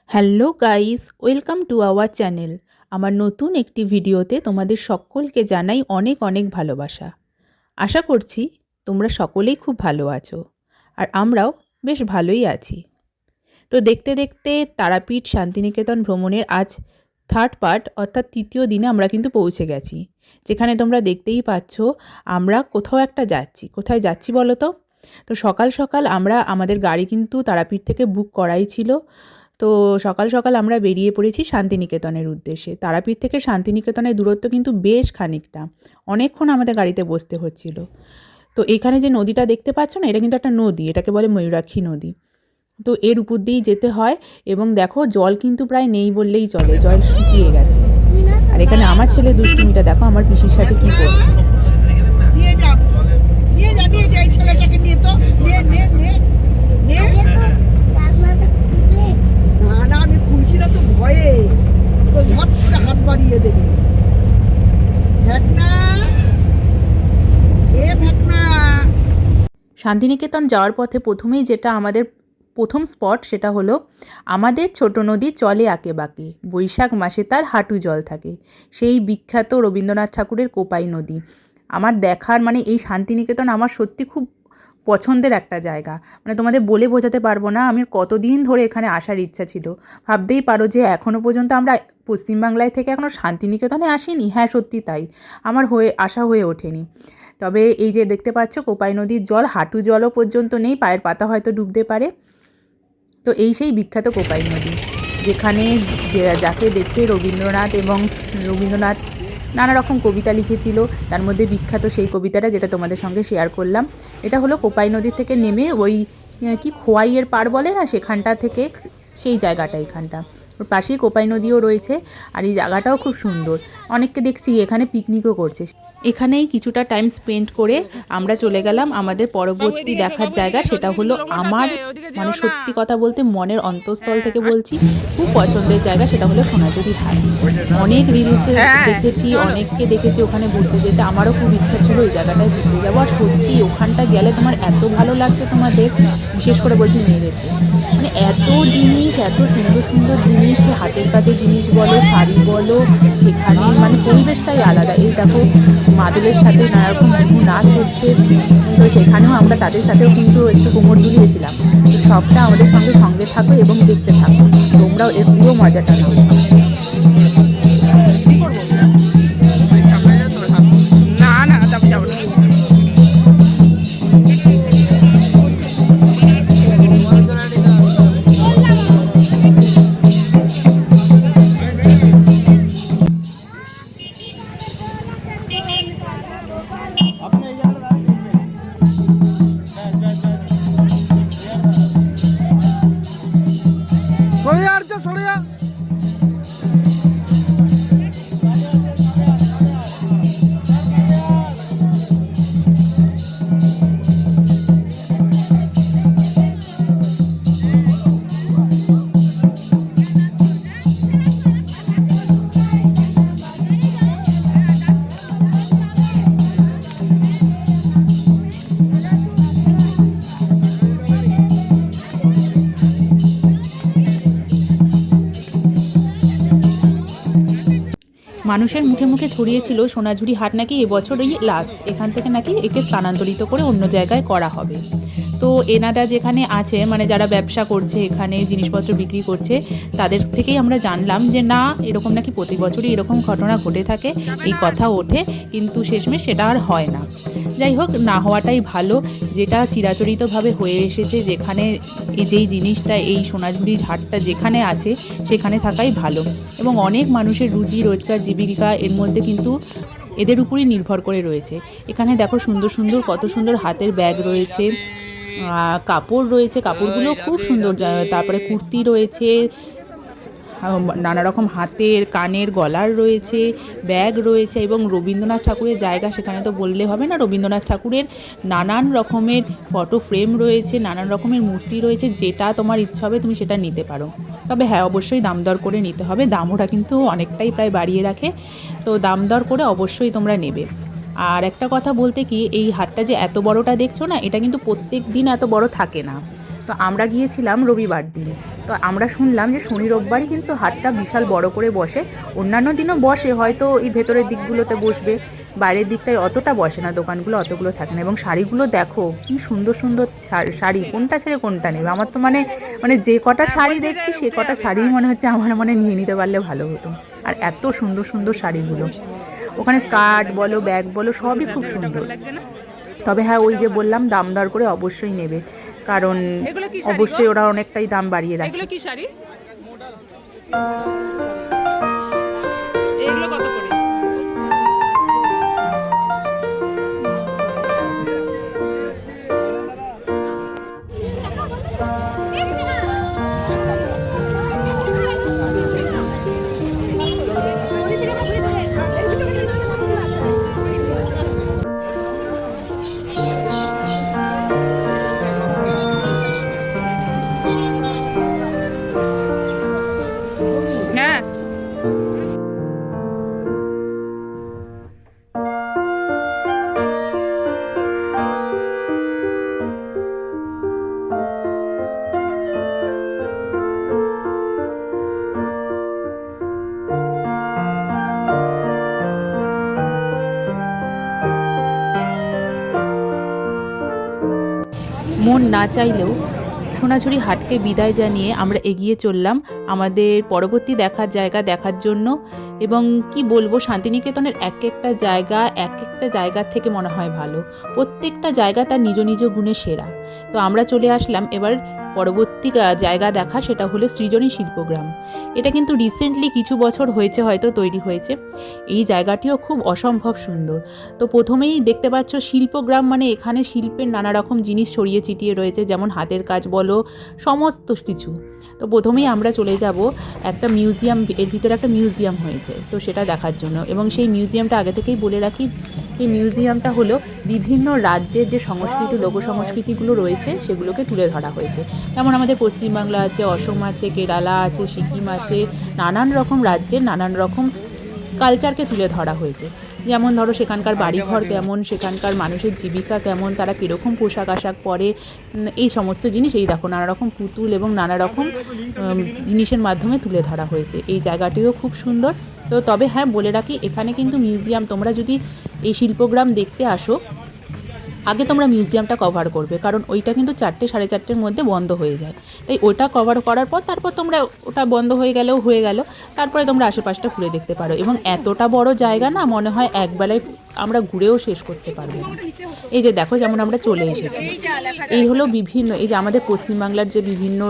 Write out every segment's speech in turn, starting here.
Hello guys, welcome to our channel. আমার নতুন একটি ভিডিওতে তোমাদের সকলকে জানাই অনেক অনেক ভালোবাসা। আশা করছি তোমরা সকলেই খুব ভালো আছো, আর আমরাও বেশ ভালোই আছি। তো দেখতে দেখতে তারাপীঠ শান্তিনিকেতন ভ্রমণের আজ থার্ড পার্ট অর্থাৎ তৃতীয় দিনে আমরা কিন্তু পৌঁছে গেছি, যেখানে তোমরা দেখতেই পাচ্ছ আমরা কোথাও একটা যাচ্ছি। কোথায় যাচ্ছি বলো তো? তো সকাল সকাল আমরা আমাদের গাড়ি কিন্তু তারাপীঠ থেকে বুক করাই ছিল। তো সকাল সকাল আমরা বেরিয়ে পড়েছি শান্তিনিকেতনের উদ্দেশ্যে। তারাপীঠ থেকে শান্তিনিকেতনের দূরত্ব কিন্তু বেশ খানিকটা, অনেকক্ষণ আমাদের গাড়িতে বসতে হচ্ছিল। তো এখানে যে নদীটা দেখতে পাচ্ছ না, এটা কিন্তু একটা নদী, এটাকে বলে ময়ূরাক্ষী নদী। তো এর উপর দিয়েই যেতে হয়, এবং দেখো জল কিন্তু প্রায় নেই বললেই চলে, জল শুকিয়ে গেছে। আর এখানে আমার ছেলে দুষ্টুমিটা দেখো আমার পিসির সাথে কি করছে। নিয়ে যা নিয়ে যা নিয়ে যা এই ছেলেটাকে নিয়ে তো নে নে নে নে না না আমি খুলছি না তো ভয়ে তো ঝট করে হাত বাড়িয়ে দেবে। ভ্যাকনা ভ্যাকনা। শান্তিনিকেতন যাওয়ার পথে প্রথমেই যেটা আমাদের প্রথম স্পট, সেটা হলো আমাদের ছোট নদী চলে আঁকে বাঁকে, বৈশাখ মাসে তার হাঁটু জল থাকে, সেই বিখ্যাত রবীন্দ্রনাথ ঠাকুরের কোপাই নদী। আমার দেখার এই শান্তিনিকেতন আমার সত্যি খুব পছন্দের একটা জায়গা। তোমাদের বলে বোঝাতে পারবো না আমি কতদিন ধরে এখানে আসার ইচ্ছা ছিল। ভাবতেই পারো যে এখনও পর্যন্ত আমরা পশ্চিমবাংলায় থেকে এখনও শান্তিনিকেতনে আসিনি। হ্যাঁ, সত্যি তাই, আমার আসা হয়ে ওঠেনি। তবে এই যে দেখতে পাচ্ছ কোপাই নদীর জল হাঁটু জলও পর্যন্ত নেই, পায়ের পাতা হয়তো ডুবতে পারে। তো এই সেই বিখ্যাত কোপাই নদী, যেখানে যাকে দেখে রবীন্দ্রনাথ নানা রকম কবিতা লিখেছিল। তার মধ্যে বিখ্যাত সেই কবিতাটা যেটা তোমাদের সঙ্গে শেয়ার করলাম, এটা হলো কোপাই নদী থেকে নেমে ওই কি খোয়াইয়ের পাড় বলে না, সেখানটা থেকে সেই জায়গাটা এখানটা। ওর পাশেই কোপাই নদীও রয়েছে, আর এই জায়গাটাও খুব সুন্দর। অনেককে দেখছি এখানে পিকনিকও করছে। এখানেই কিছুটা টাইম স্পেন্ড করে আমরা চলে গেলাম আমাদের পরবর্তী দেখার জায়গা, সেটা হলো আমার সত্যি কথা বলতে মনের অন্তঃস্থল থেকে বলছি খুব পছন্দের জায়গা, সেটা হলো সোনাঝুরি হাট। অনেক রিলসে দেখেছি, অনেককে দেখেছি ওখানে ঘুরতে যেতে, আমারও খুব ইচ্ছা ছিল ওই জায়গাটায় ঘুরতে যাবো। আর সত্যি ওখানটা গেলে তোমার এত ভালো লাগবে, তোমাদের বিশেষ করে বলছি মেয়েদেরকে। এত জিনিস, এত সুন্দর সুন্দর জিনিস, হাতের কাজের জিনিস বলো, শাড়ি বলো, সেখানে পরিবেশটাই আলাদা। এই দেখো মাদুলের সাথে নানা রকম বিহু নাচ হচ্ছে, তো সেখানেও আমরা তাদের সাথেও কিন্তু একটু কোমর দুলিয়েছিলাম। তো সবটা আমাদের সঙ্গে সঙ্গে থাকো এবং দেখতে থাকো, তোমরাও এর পুরো মজাটা নাও। মানুষের মুখে মুখে ছড়িয়েছিল সোনাঝুরি হাট নাকি এবছরই লাস্ট, এখান থেকে নাকি একে স্থানান্তরিত করে অন্য জায়গায় করা হবে। তো এনারা যেখানে আছে যারা ব্যবসা করছে, এখানে জিনিসপত্র বিক্রি করছে, তাদের থেকেই আমরা জানলাম যে না, এরকম নাকি প্রতি বছরই এরকম ঘটনা ঘটে থাকে, এই কথা ওঠে, কিন্তু শেষমেশ সেটা আর হয় না। যাই হোক, না হওয়াটাই ভালো, যেটা চিরাচরিতভাবে হয়ে এসেছে, যেখানে যেই জিনিসটা এই সোনাঝুরির হাটটা যেখানে আছে সেখানে থাকাই ভালো। এবং অনেক মানুষের রুজি রোজগার জীবিকা এর মধ্যে কিন্তু এদের উপরই নির্ভর করে রয়েছে। এখানে দেখো সুন্দর সুন্দর কত সুন্দর হাতের ব্যাগ রয়েছে, কাপড় রয়েছে, কাপড়গুলো খুব সুন্দর। তারপরে কুর্তি রয়েছে, নানা রকম হাতের কানের গলার রয়েছে, ব্যাগ রয়েছে, এবং রবীন্দ্রনাথ ঠাকুরের জায়গা সেখানে তো বললে হবে না। রবীন্দ্রনাথ ঠাকুরের নানান রকমের ফটো ফ্রেম রয়েছে, নানান রকমের মূর্তি রয়েছে, যেটা তোমার ইচ্ছা হবে তুমি সেটা নিতে পারো। তবে হ্যাঁ, অবশ্যই দাম দর করে নিতে হবে, দাম ওরা কিন্তু অনেকটাই প্রায় বাড়িয়ে রাখে, তো দাম দর করে অবশ্যই তোমরা নেবে। আর একটা কথা বলতে কি, এই হাটটা যে এত বড়টা দেখছো না, এটা কিন্তু প্রত্যেক দিন এত বড় থাকে না। তো আমরা গিয়েছিলাম রবিবার দিন। তো আমরা শুনলাম যে শনি রোববারই কিন্তু হাটটা বিশাল বড় করে বসে। অন্যান্য দিনও বসে, হয়তো এই ভেতরের দিকগুলোতে বসবে, বাইরের দিকটায় অতটা বসে না, দোকানগুলো অতগুলো থাকে না। এবং শাড়িগুলো দেখো কি সুন্দর সুন্দর শাড়ি, কোনটা ছেড়ে কোনটা নেবে। আমার তো মানে যে কটা শাড়ি দেখছি সে কটা শাড়িই মনে হচ্ছে আমার নিয়ে নিতে পারলে ভালো হতো। আর এত সুন্দর সুন্দর শাড়িগুলো, ওখানে স্কার্ট বলো, ব্যাগ বলো, সবই খুব সুন্দর। তবে হ্যাঁ, ওই যে বললাম, দাম দর করে অবশ্যই নেবে, কারণ অবশ্যই ওরা অনেকটাই দাম বাড়িয়ে রাখে। এগুলো কি শাড়ি? এগুলো কত করে? হ্যাঁ, মন না চাইলেও সোনাঝুরি হাটকে বিদায় জানিয়ে আমরা এগিয়ে চললাম আমাদের পরবর্তী দেখার জায়গা দেখার জন্য। এবং কি বলবো, শান্তিনিকেতনের এক একটা জায়গার থেকে মনে হয় ভালো। প্রত্যেকটা জায়গা তার নিজ নিজ গুণে সেরা। তো আমরা চলে আসলাম এবার পরবর্তী জায়গা দেখা, সেটা হলো সৃজনী শিল্পগ্রাম। এটা কিন্তু রিসেন্টলি কিছু বছর হয়েছে হয়তো তৈরি হয়েছে। এই জায়গাটিও খুব অসম্ভব সুন্দর। তো প্রথমেই দেখতে পাচ্ছ শিল্পগ্রাম, মানে এখানে শিল্পের নানা রকম জিনিস ছড়িয়ে ছিটিয়ে রয়েছে, যেমন হাতের কাজ বলো, সমস্ত কিছু। তো প্রথমেই আমরা চলে যাব একটা মিউজিয়াম, এর ভিতরে একটা মিউজিয়াম হয়েছে, তো সেটা দেখার জন্য। এবং সেই মিউজিয়ামটা আগে থেকেই বলে রাখি, এই মিউজিয়ামটা হলো বিভিন্ন রাজ্যের যে সংস্কৃতি, লোক সংস্কৃতিগুলো রয়েছে সেগুলোকে তুলে ধরা হয়েছে। যেমন আমাদের পশ্চিমবাংলা আছে, অসম আছে, কেরালা আছে, সিকিম আছে, নানান রকম রাজ্যের নানান রকম কালচারকে তুলে ধরা হয়েছে। যেমন ধরো সেখানকার বাড়িঘর কেমন, সেখানকার মানুষের জীবিকা কেমন, তারা কীরকম পোশাক আশাক পরে, এই সমস্ত জিনিস এই দেখো নানা রকম পুতুল এবং নানা রকম জিনিসের মাধ্যমে তুলে ধরা হয়েছে। এই জায়গাটিও খুব সুন্দর। তো তবে হ্যাঁ, বলে রাখি, এখানে কিন্তু মিউজিয়াম, তোমরা যদি এই শিল্পগ্রাম দেখতে আসো, আগে তোমরা মিউজিয়ামটা কভার করবে, কারণ ওইটা কিন্তু 4টে সাড়ে 4টের মধ্যে বন্ধ হয়ে যায়। তাই ওটা কভার করার পর তারপর তোমরা, ওটা বন্ধ হয়ে গেল, তারপরে তোমরা আশেপাশটা ঘুরে দেখতে পারো। এবং এতটা বড় জায়গা না, মনে হয় একবেলায় আমরা ঘুরেও শেষ করতে পারবো না। এই যে দেখো, যেমন আমরা চলে এসেছি, এই হলো বিভিন্ন, এই যে আমাদের পশ্চিমবাংলার যে বিভিন্ন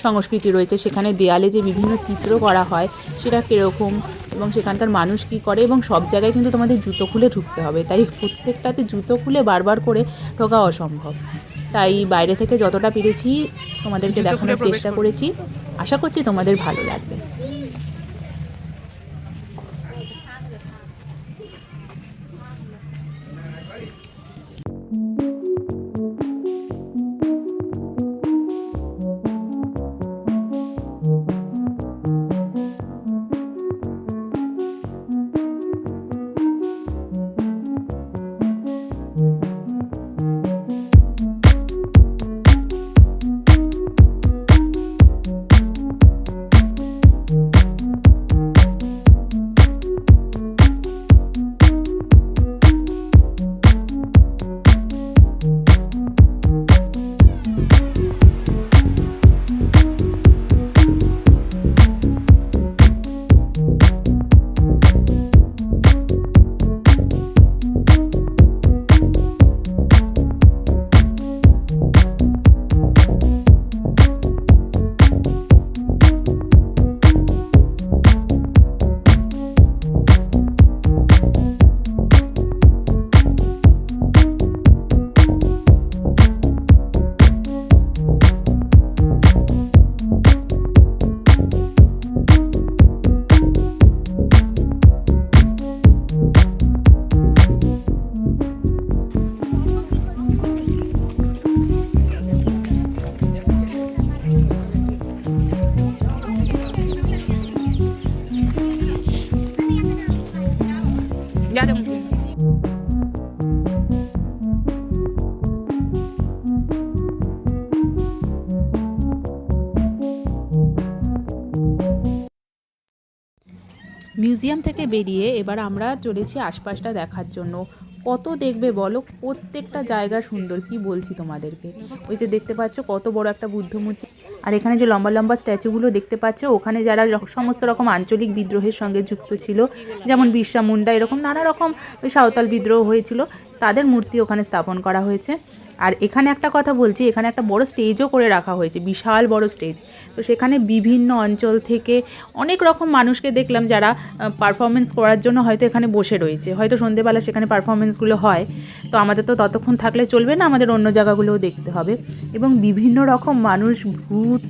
সংস্কৃতি রয়েছে, সেখানে দেয়ালে যে বিভিন্ন চিত্র করা হয় সেটা কীরকম, এবং সেখানকার মানুষ কী করে, এবং সব জায়গায় কিন্তু তোমাদের জুতো খুলে ঢুকতে হবে। তাই প্রত্যেকটাতে জুতো খুলে বারবার করে ঢোকা অসম্ভব। তাই বাইরে থেকে যতটা পেরেছি তোমাদেরকে দেখানোর চেষ্টা করেছি। আশা করছি তোমাদের ভালো লাগবে। মিউজিয়াম থেকে বেরিয়ে এবার আমরা চলেছি আশপাশটা দেখার জন্য। কত দেখবে বলো, প্রত্যেকটা জায়গা সুন্দর, কি বলছি তোমাদেরকে। ওই যে দেখতে পাচ্ছ কত বড় একটা বুদ্ধ মূর্তি, আর এখানে যে লম্বা লম্বা স্ট্যাচুগুলো দেখতে পাচ্ছ, ওখানে যারা সমস্ত রকম আঞ্চলিক বিদ্রোহের সঙ্গে যুক্ত ছিল, যেমন বিরসা মুন্ডা, এরকম নানা রকম ওই সাঁওতাল বিদ্রোহ হয়েছিল, তাদের মূর্তি ওখানে স্থাপন করা হয়েছে। আর এখানে একটা কথা বলছি, এখানে একটা বড় স্টেজও করে রাখা হয়েছে, বিশাল বড় স্টেজ। তো সেখানে বিভিন্ন অঞ্চল থেকে অনেক রকম মানুষকে দেখলাম, যারা পারফরমেন্স করার জন্য হয়তো এখানে বসে রয়েছে। হয়তো সন্ধেবেলা সেখানে পারফরমেন্সগুলো হয়, তো আমাদের তো ততক্ষণ থাকলে চলবে না, আমাদের অন্য জায়গাগুলোও দেখতে হবে। এবং বিভিন্ন রকম মানুষ, ভূত,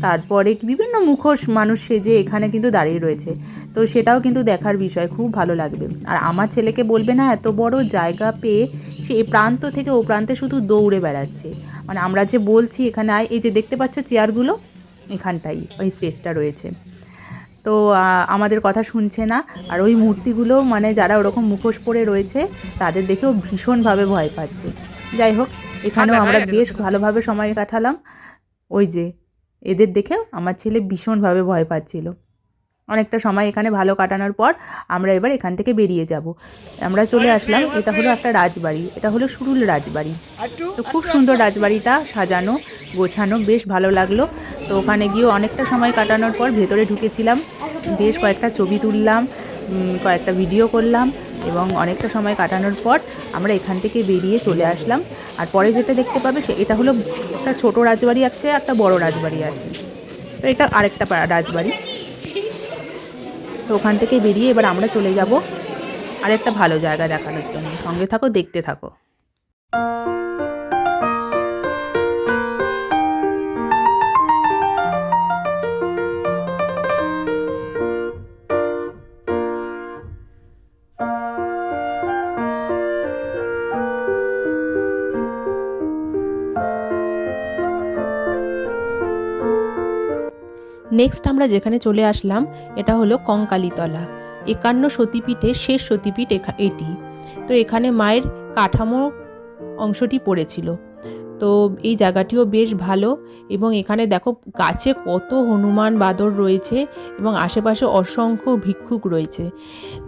তারপরে বিভিন্ন মুখোশ মানুষ সেজে এখানে কিন্তু দাঁড়িয়ে রয়েছে। তো সেটাও কিন্তু দেখার বিষয়, খুব ভালো লাগবে। আর আমার ছেলেকে বলবে না, এত বড় জায়গা পেয়ে সে এ প্রান্ত থেকে ও প্রান্তে শুধু দৌড়ে বেড়াচ্ছে। মানে আমরা যে বলছি এখানে আয়, এই যে দেখতে পাচ্ছ চেয়ারগুলো, এখানটাই ওই স্পেসটা রয়েছে। তো আমাদের কথা শুনছে না। আর ওই মূর্তিগুলো, মানে যারা ওরকম মুখোশ পরে রয়েছে, তাদের দেখেও ভীষণভাবে ভয় পাচ্ছে। যাই হোক, এখানেও আমরা বেশ ভালোভাবে সময় কাটালাম। ওই যে এদের দেখে আমার ছেলে ভীষণভাবে ভয় পাচ্ছিল। অনেকটা সময় এখানে ভালো কাটানোর পর আমরা এবার এখান থেকে বেরিয়ে যাব। আমরা চলে আসলাম, এটা হলো একটা রাজবাড়ি, এটা হলো সুরুল রাজবাড়ি। তো খুব সুন্দর রাজবাড়িটা, সাজানো গোছানো, বেশ ভালো লাগলো। তো ওখানে গিয়েও অনেকটা সময় কাটানোর পর ভেতরে ঢুকেছিলাম, বেশ কয়েকটা ছবি তুললাম, কয়েকটা ভিডিও করলাম, এবং অনেকটা সময় কাটানোর পর আমরা এখান থেকে বেরিয়ে চলে আসলাম। আর পরে যেটা দেখতে পাবে এটা হলো একটা ছোট রাজবাড়ি আছে, একটা বড় রাজবাড়ি আছে। তো এটা আরেকটা রাজবাড়ি। তো ওখান থেকে বেরিয়ে এবার আমরা চলে যাব আরেকটা ভালো জায়গা দেখানোর জন্য। সঙ্গে থাকো, দেখতে থাকো। নেক্সট আমরা যেখানে চলে আসলাম, এটা হলো কঙ্কালীতলা। 51 সতীপীঠের শেষ সতীপীঠ এটি। তো এখানে মায়ের কাঠামো অংশটি পড়েছিল। তো এই জায়গাটিও বেশ ভালো, এবং এখানে দেখো গাছে কত হনুমান বাদর রয়েছে, এবং আশেপাশে অসংখ্য ভিক্ষুক রয়েছে।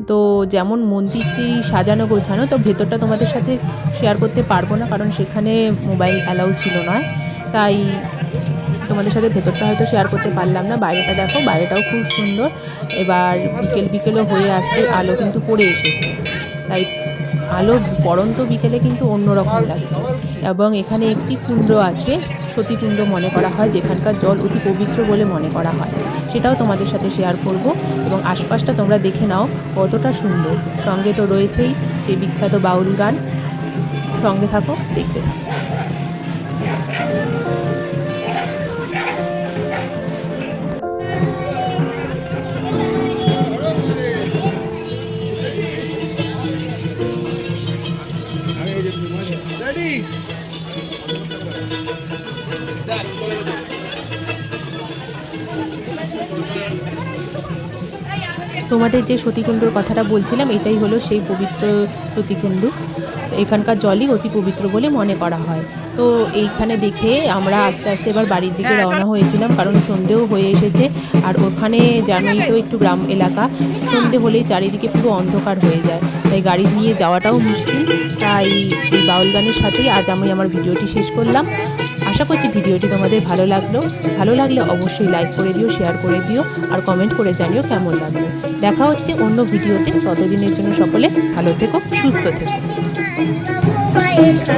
তো যেমন মন্দিরটি সাজানো গোছানো, তো ভেতরটা তোমাদের সাথে শেয়ার করতে পারবো না, কারণ সেখানে মোবাইল অ্যালাউ ছিল না, তাই তোমাদের সাথে ভেতরটা হয়তো শেয়ার করতে পারলাম না। বাইরেটা দেখো, বাইরেটাও খুব সুন্দর। এবার বিকেলও হয়ে আসছে, আলো কিন্তু পড়ে এসেছে, তাই আলো পড়ন্ত বিকেলে কিন্তু অন্যরকম লাগছে। এবং এখানে একটি কুণ্ড আছে, সতীকুণ্ড মনে করা হয়, যেখানকার জল অতি পবিত্র বলে মনে করা হয়। সেটাও তোমাদের সাথে শেয়ার করব। এবং আশপাশটা তোমরা দেখে নাও কতটা সুন্দর। সঙ্গে তো রয়েছেই সেই বিখ্যাত বাউল গান। সঙ্গে থাকো, দেখতে থাকো। তোমাদের যে সতীকুণ্ডর কথাটা বলছিলাম, এটাই হলো সেই পবিত্র সতীকুণ্ড। এখানকার জলই অতি পবিত্র বলে মনে করা হয়। তো এইখানে দেখে আমরা আস্তে আস্তে এবার বাড়ির দিকে রওনা হয়েছিলাম, কারণ সন্ধেও হয়ে এসেছে। আর ওখানে জানোই তো একটু গ্রাম এলাকা, সন্ধে হলেই চারিদিকে পুরো অন্ধকার হয়ে যায়, তাই গাড়ি নিয়ে যাওয়াটাও মুশকিল। তাই এই বাউল গানের সাথেই আজ আমি আমার ভিডিওটি শেষ করলাম। আশা করছি ভিডিওটি তোমাদের ভালো লাগলে অবশ্যই লাইক করে দিও, শেয়ার করে দিও, আর কমেন্ট করে জানিও কেমন লাগলো। দেখা হচ্ছে অন্য ভিডিওতে। ততদিনের জন্য সকলে ভালো থেকো, সুস্থ থেকো। করিস না